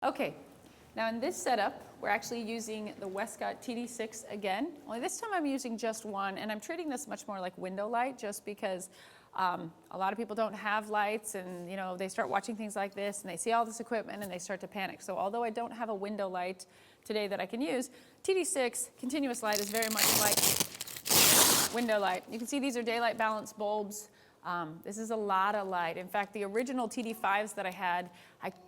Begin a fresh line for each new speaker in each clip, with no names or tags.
Okay, now in this setup, we're actually using the Westcott TD6 again, only this time I'm using just one, and I'm treating this much more like window light just because a lot of people don't have lights, and you know, they start watching things like this and they see all this equipment and they start to panic. So although I don't have a window light today that I can use, TD6 continuous light is very much like window light. You can see these are daylight balance bulbs. This is a lot of light. In fact, the original TD5s that I had,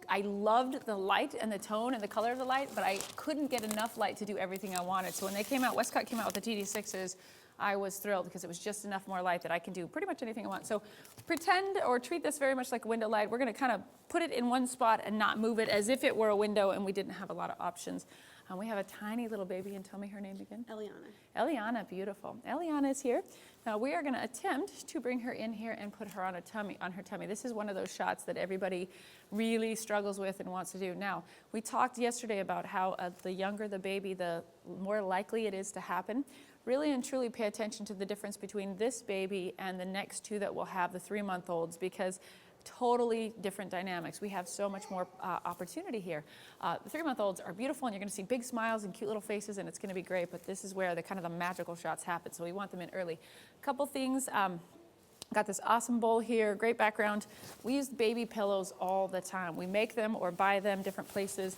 I loved the light and the tone and the color of the light, but I couldn't get enough light to do everything I wanted. So when they came out, Westcott came out with the TD6s, I was thrilled because it was just enough more light that I can do pretty much anything I want. So pretend or treat this very much like a window light. We're going to kind of put it in one spot and not move it as if it were a window and we didn't have a lot of options. We have a tiny little baby, and tell me her name again.
Eliana.
Eliana, beautiful. Eliana is here. Now we are going to attempt to bring her in here and put her on her tummy. This is one of those shots that everybody really struggles with and wants to do. Now, we talked yesterday about how the younger the baby, the more likely it is to happen. Really and truly pay attention to the difference between this baby and the next two that will have, the 3-month-olds, because totally different dynamics. We have so much more opportunity here. The 3-month-olds are beautiful, and you're going to see big smiles and cute little faces, and it's going to be great, but this is where the kind of the magical shots happen, so we want them in early. A couple things. Got this awesome bowl here, great background. We use baby pillows all the time. We make them or buy them different places.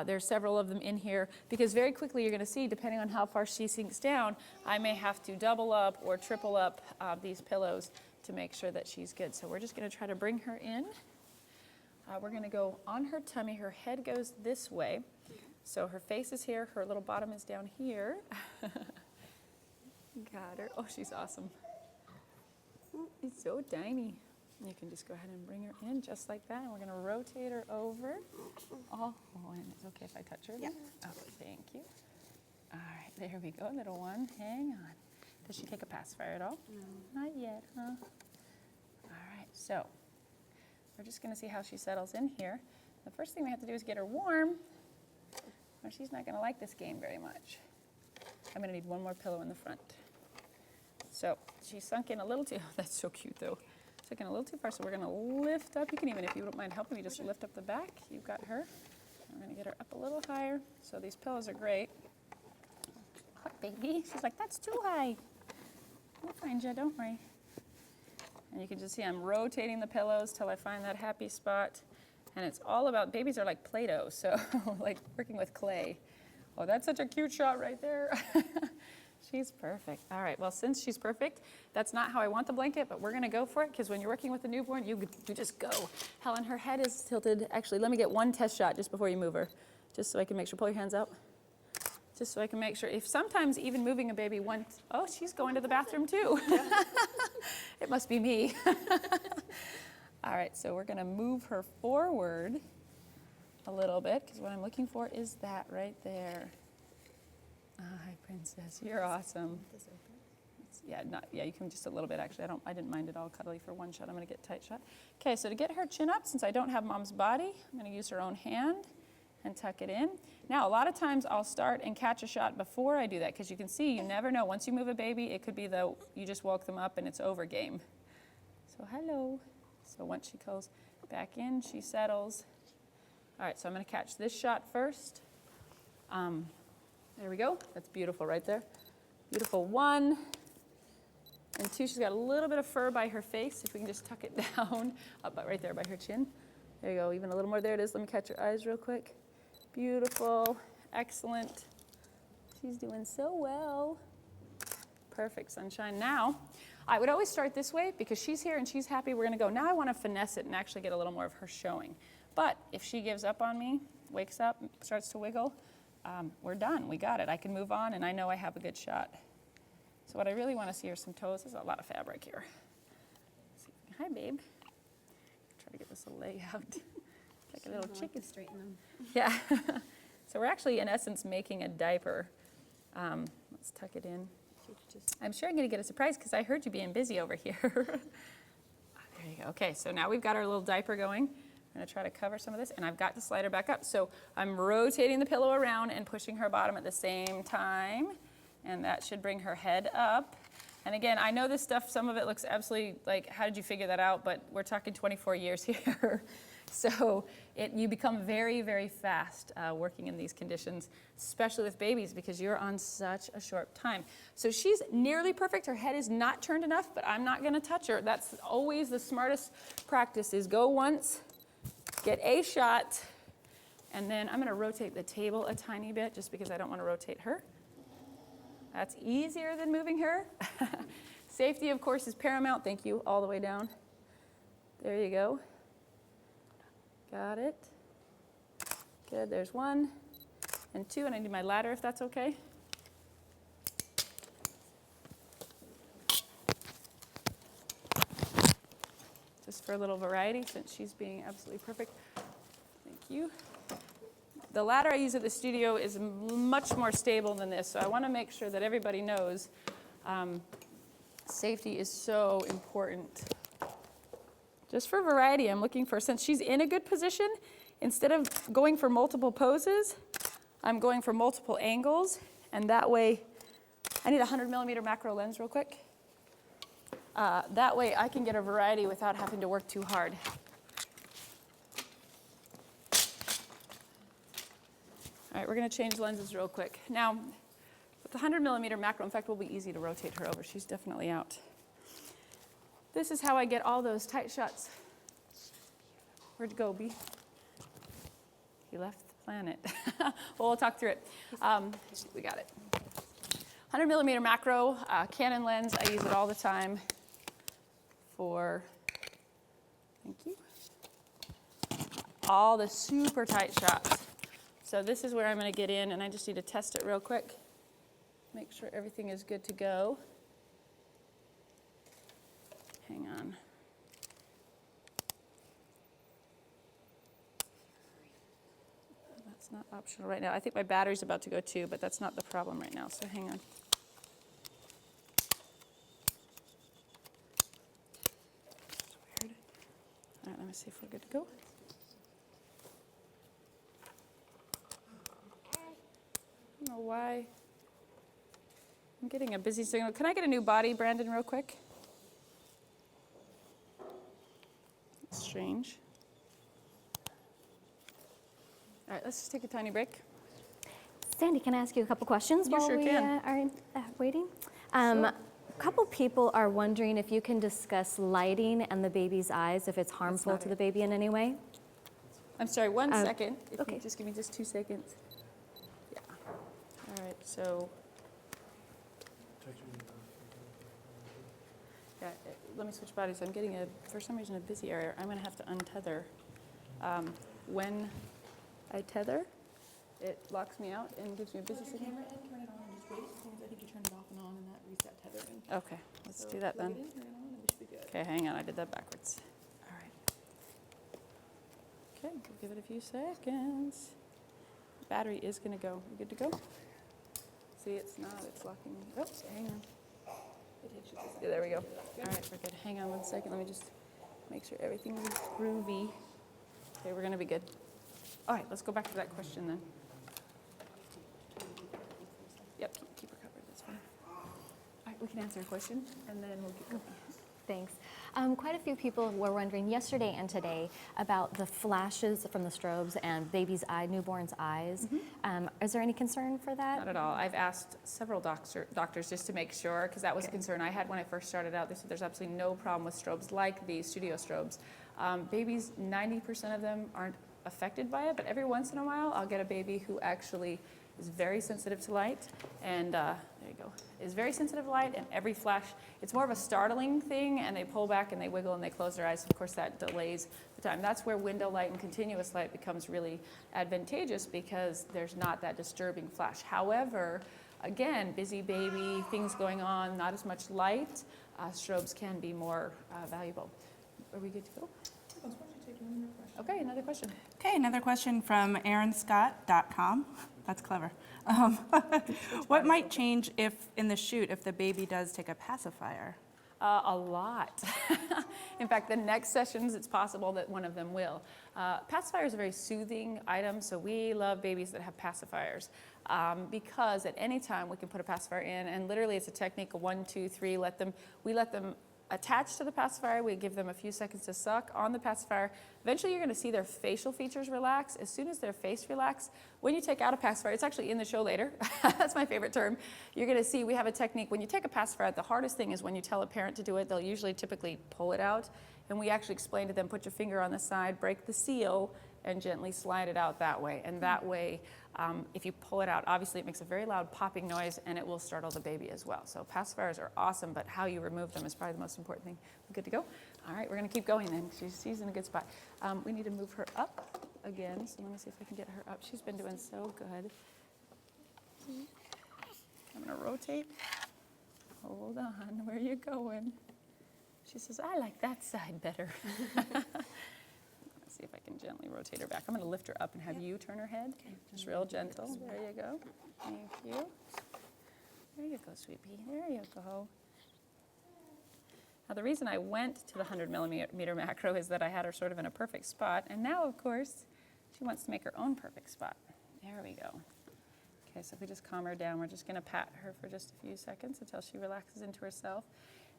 There's several of them in here because very quickly you're going to see, depending on how far she sinks down, I may have to double up or triple up these pillows to make sure that she's good. So we're just going to try to bring her in. We're going to go on her tummy. Her head goes this way. So her face is here. Her little bottom is down here. Got her. Oh, she's awesome. It's so tiny. You can just go ahead and bring her in just like that. And we're going to rotate her over. Oh, and it's okay if I touch her?
Yeah.
Oh, thank you. All right, there we go, little one. Hang on. Does she take a pacifier at all? No. Not yet, huh? All right, so we're just going to see how she settles in here. The first thing we have to do is get her warm, or she's not going to like this game very much. I'm going to need one more pillow in the front. So she's sunk in a little too, that's so cute though. Sunk in a little too far, so we're going to lift up. You can even, if you don't mind helping me, just lift up the back. You've got her. We're going to get her up a little higher. So these pillows are great. Hot baby. She's like, that's too high. We'll find you, don't worry. And you can just see I'm rotating the pillows till I find that happy spot. And it's all about, babies are like Play-Doh, so like working with clay. Oh, that's such a cute shot right there. She's perfect. All right, well, since she's perfect, that's not how I want the blanket, but we're going to go for it, because when you're working with a newborn, you just go. Helen, her head is tilted. Actually, let me get one test shot just before you move her, just so I can make sure. Pull your hands out. Just so I can make sure. If sometimes even moving a baby once, oh, she's going to the bathroom too. It must be me. All right, so we're going to move her forward a little bit, because what I'm looking for is that right there. Hi, princess. You're awesome. Yeah, you can just a little bit, actually. I didn't mind it all cuddly for one shot. I'm going to get a tight shot. Okay, so to get her chin up, since I don't have mom's body, I'm going to use her own hand and tuck it in. Now, a lot of times I'll start and catch a shot before I do that, because you can see, you never know. Once you move a baby, it could be the you just woke them up and it's over game. So hello. So once she goes back in, she settles. All right, so I'm going to catch this shot first. There we go. That's beautiful right there. Beautiful 1 and 2. She's got a little bit of fur by her face. If we can just tuck it down, up right there by her chin. There you go. Even a little more. There it is. Let me catch her eyes real quick. Beautiful. Excellent. She's doing so well. Perfect, sunshine. Now, I would always start this way because she's here and she's happy. We're going to go. Now I want to finesse it and actually get a little more of her showing. But if she gives up on me, wakes up, starts to wiggle, we're done. We got it. I can move on, and I know I have a good shot. So what I really want to see are some toes. There's a lot of fabric here. Hi, babe. Try to get this little leg out. Like a little chicken.
Straighten them.
Yeah. So we're actually, in essence, making a diaper. Let's tuck it in. I'm sure I'm going to get a surprise because I heard you being busy over here. There you go. Okay, so now we've got our little diaper going. I'm going to try to cover some of this, and I've got to slide her back up. So I'm rotating the pillow around and pushing her bottom at the same time, and that should bring her head up. And again, I know this stuff, some of it looks absolutely like, how did you figure that out? But we're talking 24 years here. So you become very, very fast working in these conditions, especially with babies, because you're on such a short time. So she's nearly perfect. Her head is not turned enough, but I'm not going to touch her. That's always the smartest practice, is go once, get a shot, and then I'm going to rotate the table a tiny bit just because I don't want to rotate her. That's easier than moving her. Safety, of course, is paramount. Thank you. All the way down. There you go. Got it. Good. There's 1 and 2, and I need my ladder if that's okay. Just for a little variety, since she's being absolutely perfect. Thank you. The ladder I use at the studio is much more stable than this, so I want to make sure that everybody knows safety is so important. Just for variety, I'm looking for, since she's in a good position, instead of going for multiple poses, I'm going for multiple angles, and that way, I need a 100mm macro lens real quick. That way I can get a variety without having to work too hard. All right, we're going to change lenses real quick. Now, with the 100mm macro, in fact, it will be easy to rotate her over. She's definitely out. This is how I get all those tight shots. Where'd you go, B? He left the planet. Well, we'll talk through it. We got it. 100mm macro, Canon lens. I use it all the time for, thank you, all the super tight shots. So this is where I'm going to get in, and I just need to test it real quick. Make sure everything is good to go. Hang on. That's not optional right now. I think my battery's about to go too, but that's not the problem right now, so hang on. That's weird. All right, let me see if we're good to go. I don't know why. I'm getting a busy signal. Can I get a new body, Brandon, real quick? That's strange. All right, let's just take a tiny break.
Sandy, can I ask you a couple questions
You
while
sure
we
can.
are waiting?
Sure.
A couple people are wondering if you can discuss lighting and the baby's eyes, if it's harmful to the baby in any way.
I'm sorry, one second. If
okay.
you just give me just 2 seconds. Yeah. All right, so. Yeah, let me switch bodies. I'm getting for some reason, a busy area. I'm going to have to untether. When I tether, it locks me out and gives me a busy signal.
Camera in, turn it on, and just wait. I think you turned it off and on, and that reset tethering.
Okay, let's do that then.
Plug it in, turn it on, and we should be good.
Okay, hang on. I did that backwards. All right. Okay, we'll give it a few seconds. Battery is going to go. You good to go? See, it's not. It's locking. Oh, hang on. Yeah, there we go. All right, we're good. Hang on 1 second. Let me just make sure everything is groovy. Okay, we're going to be good. All right, let's go back to that question then. Yep, keep her covered. That's fine. All right, we can answer a question, and then we'll keep going.
Thanks. Quite a few people were wondering yesterday and today about the flashes from the strobes and baby's eye, newborn's eyes. Is there any concern for that?
Not at all. I've asked several doctors just to make sure, because that was a concern I had when I first started out. They said there's absolutely no problem with strobes like these studio strobes. Babies, 90% of them aren't affected by it, but every once in a while I'll get a baby who actually is very sensitive to light, and there you go, is very sensitive to light, and every flash, it's more of a startling thing, and they pull back and they wiggle and they close their eyes. Of course, that delays the time. That's where window light and continuous light becomes really advantageous, because there's not that disturbing flash. However, again, busy baby, things going on, not as much light, strobes can be more valuable. Are we good to go? Okay, another question.
Okay, another question from aaronscott.com. That's clever. What might change if in the shoot if the baby does take a pacifier?
A lot. In fact, the next sessions, it's possible that one of them will. Pacifier is a very soothing item, so we love babies that have pacifiers. because at any time we can put a pacifier in, and literally it's a technique of 1, 2, 3. We let them attach to the pacifier. We give them a few seconds to suck on the pacifier. Eventually, you're going to see their facial features relax. As soon as their face relax, when you take out a pacifier, it's actually in the show later. That's my favorite term. You're going to see we have a technique. When you take a pacifier out, the hardest thing is when you tell a parent to do it. They'll usually typically pull it out, and we actually explain to them, put your finger on the side, break the seal, and gently slide it out that way. And that way, if you pull it out, obviously it makes a very loud popping noise, and it will startle the baby as well. So pacifiers are awesome, but how you remove them is probably the most important thing. We're good to go? All right, we're going to keep going then. She's in a good spot. We need to move her up again, so let me see if I can get her up. She's been doing so good. I'm going to rotate. Hold on, where are you going? She says, I like that side better. See if I can gently rotate her back. I'm going to lift her up and have you turn her head. Just real gentle. There you go. Thank you. There you go, sweet pea. There you go. Now, the reason I went to the 100 millimeter macro is that I had her sort of in a perfect spot. And now, of course, she wants to make her own perfect spot. There we go. Okay, so if we just calm her down, we're just going to pat her for just a few seconds until she relaxes into herself.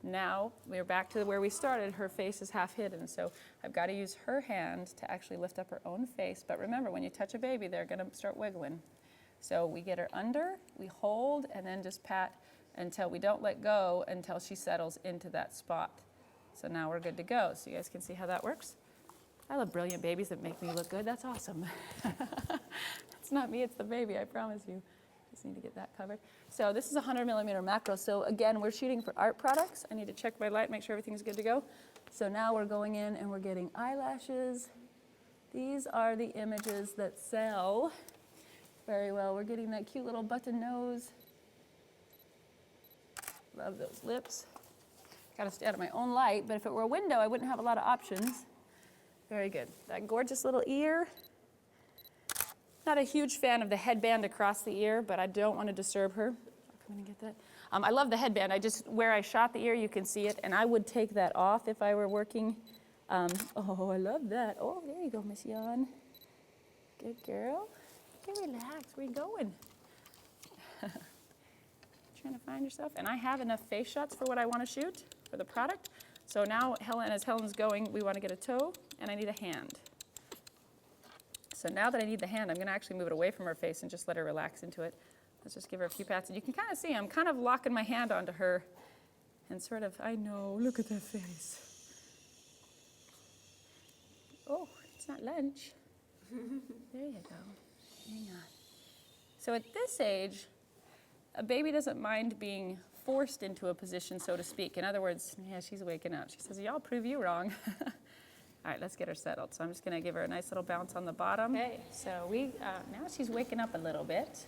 Now, we're back to where we started. Her face is half hidden, so I've got to use her hand to actually lift up her own face. But remember, when you touch a baby, they're going to start wiggling. So we get her under, we hold, and then just pat until we don't let go until she settles into that spot. So now we're good to go. So you guys can see how that works. I love brilliant babies that make me look good. That's awesome. It's not me, it's the baby, I promise you. Just need to get that covered. So this is a 100 millimeter macro. So again, we're shooting for art products. I need to check my light, make sure everything's good to go. So now we're going in and we're getting eyelashes. These are the images that sell very well. We're getting that cute little button nose. Love those lips. Got to stay out of my own light, but if it were a window, I wouldn't have a lot of options. Very good. That gorgeous little ear. Not a huge fan of the headband across the ear, but I don't want to disturb her. Come in and get that. I love the headband. Where I shot the ear, you can see it, and I would take that off if I were working. Oh, I love that. Oh, there you go, Miss Yon. Good girl. Okay, relax. Where you going? Trying to find yourself. And I have enough face shots for what I want to shoot for the product. So now, as Helen's going, we want to get a toe, and I need a hand. So now that I need the hand, I'm going to actually move it away from her face and just let her relax into it. Let's just give her a few pats. And you can kind of see I'm kind of locking my hand onto her and sort of, I know, look at that face. Oh, it's not lunch. There you go. Hang on. So at this age, a baby doesn't mind being forced into a position, so to speak. In other words, yeah, she's waking up. She says, y'all prove you wrong. All right, let's get her settled. So I'm just going to give her a nice little bounce on the bottom. Okay. So now she's waking up a little bit.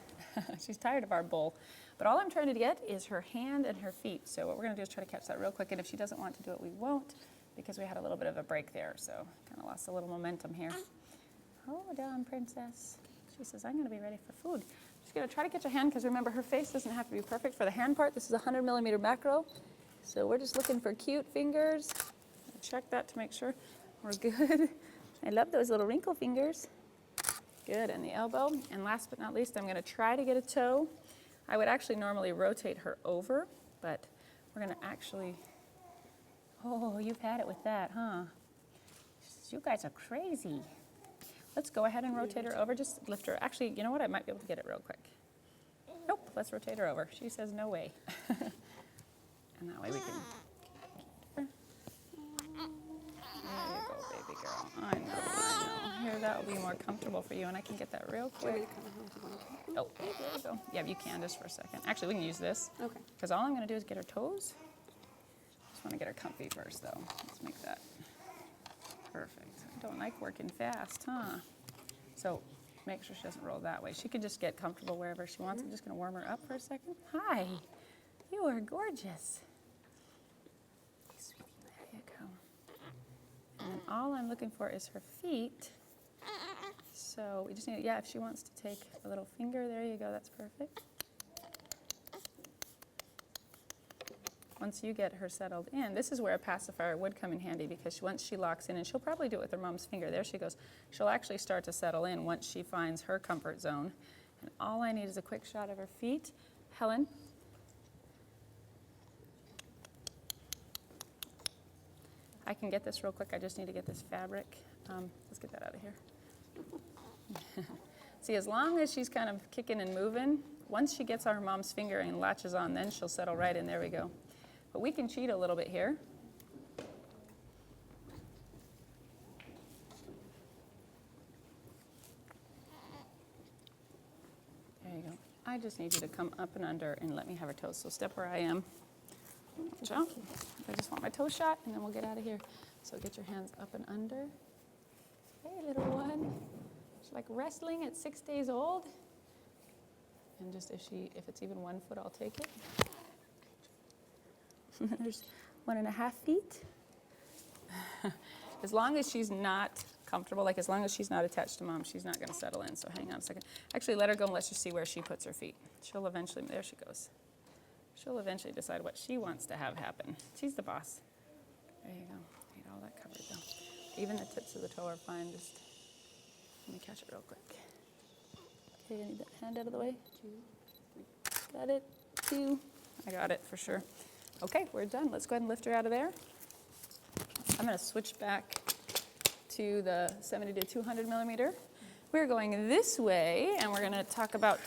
She's tired of our bowl. But all I'm trying to get is her hand and her feet. So what we're going to do is try to catch that real quick. And if she doesn't want to do it, we won't, because we had a little bit of a break there. So kind of lost a little momentum here. Hold on, princess. She says, I'm going to be ready for food. Just going to try to catch a hand, because remember, her face doesn't have to be perfect for the hand part. This is a 100 millimeter macro. So we're just looking for cute fingers. Check that to make sure we're good. I love those little wrinkle fingers. Good, and the elbow. And last but not least, I'm going to try to get a toe. I would actually normally rotate her over, but we're going to actually, oh, you've had it with that, huh? You guys are crazy. Let's go ahead and rotate her over. Just lift her. Actually, you know what? I might be able to get it real quick. Nope, let's rotate her over. She says no way. And that way we can. There you go, baby girl. I know. Here, that will be more comfortable for you, and I can get that real quick. Oh, there you go. Yeah, you can just for a second. Actually, we can use this. Okay. Because all I'm going to do is get her toes. Just want to get her comfy first, though. Let's make that perfect. I don't like working fast, huh? So make sure she doesn't roll that way. She can just get comfortable wherever she wants. I'm just going to warm her up for a second. Hi. You are gorgeous. There you go. And all I'm looking for is her feet. So we just need, yeah, if she wants to take a little finger, there you go, that's perfect. Once you get her settled in, this is where a pacifier would come in handy, because once she locks in, and she'll probably do it with her mom's finger, there she goes, she'll actually start to settle in once she finds her comfort zone. And all I need is a quick shot of her feet. Helen. I can get this real quick. I just need to get this fabric. Let's get that out of here. See, as long as she's kind of kicking and moving, once she gets on her mom's finger and latches on, then she'll settle right in. There we go. But we can cheat a little bit here. There you go. I just need you to come up and under and let me have her toes. So step where I am. Watch out. I just want my toe shot, and then we'll get out of here. So get your hands up and under. Hey, little one. She's like wrestling at 6 days old. And just if it's even 1 foot, I'll take it. There's 1.5 feet. As long as she's not comfortable, like as long as she's not attached to mom, she's not going to settle in. So hang on a second. Actually, let her go and let's just see where she puts her feet. She'll eventually, there she goes. She'll eventually decide what she wants to have happen. She's the boss. There you go. Need all that covered though. Even the tips of the toe are fine. Just let me catch it real quick. Okay, I need that hand out of the way. 2, 3. Got it. 2. I got it for sure. Okay, we're done. Let's go ahead and lift her out of there. I'm going to switch back to the 70 to 200 millimeter. We're going this way, and we're going to talk about,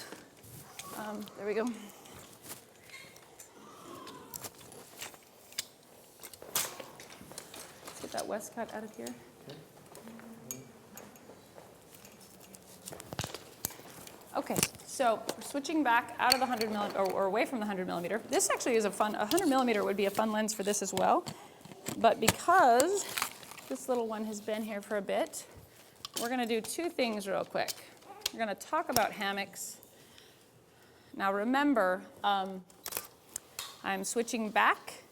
there we go. Let's get that Westcott out of here. Okay, so we're switching back out of the 100 millimeter, or away from the 100 millimeter. This actually is a 100 millimeter would be a fun lens for this as well. But because this little one has been here for a bit, we're going to do 2 things real quick. We're going to talk about hammocks. Now remember, I'm switching back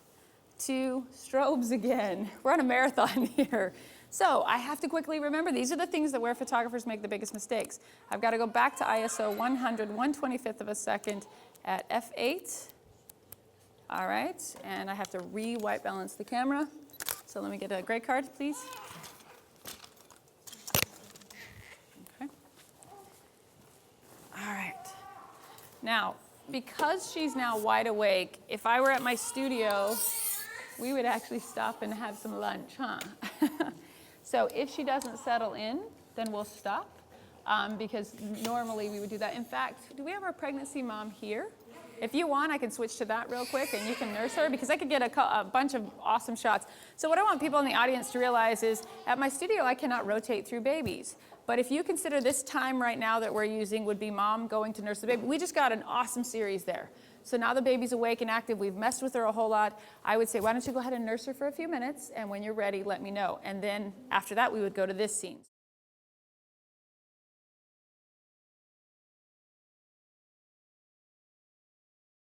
to strobes again. We're on a marathon here. So I have to quickly remember, these are the things that where photographers make the biggest mistakes. I've got to go back to ISO 100, 1/25 of a second at f8. All right, and I have to re-white balance the camera. So let me get a gray card, please. Okay. All right. Now, because she's now wide awake, if I were at my studio, we would actually stop and have some lunch, huh? So if she doesn't settle in, then we'll stop, because normally we would do that. In fact, do we have our pregnancy mom here? If you want, I can switch to that real quick, and you can nurse her, because I could get a bunch of awesome shots. So what I want people in the audience to realize is, at my studio, I cannot rotate through babies. But if you consider this time right now that we're using would be mom going to nurse the baby, we just got an awesome series there. So now the baby's awake and active. We've messed with her a whole lot. I would say, why don't you go ahead and nurse her for a few minutes, and when you're ready, let me know. And then after that, we would go to this scene.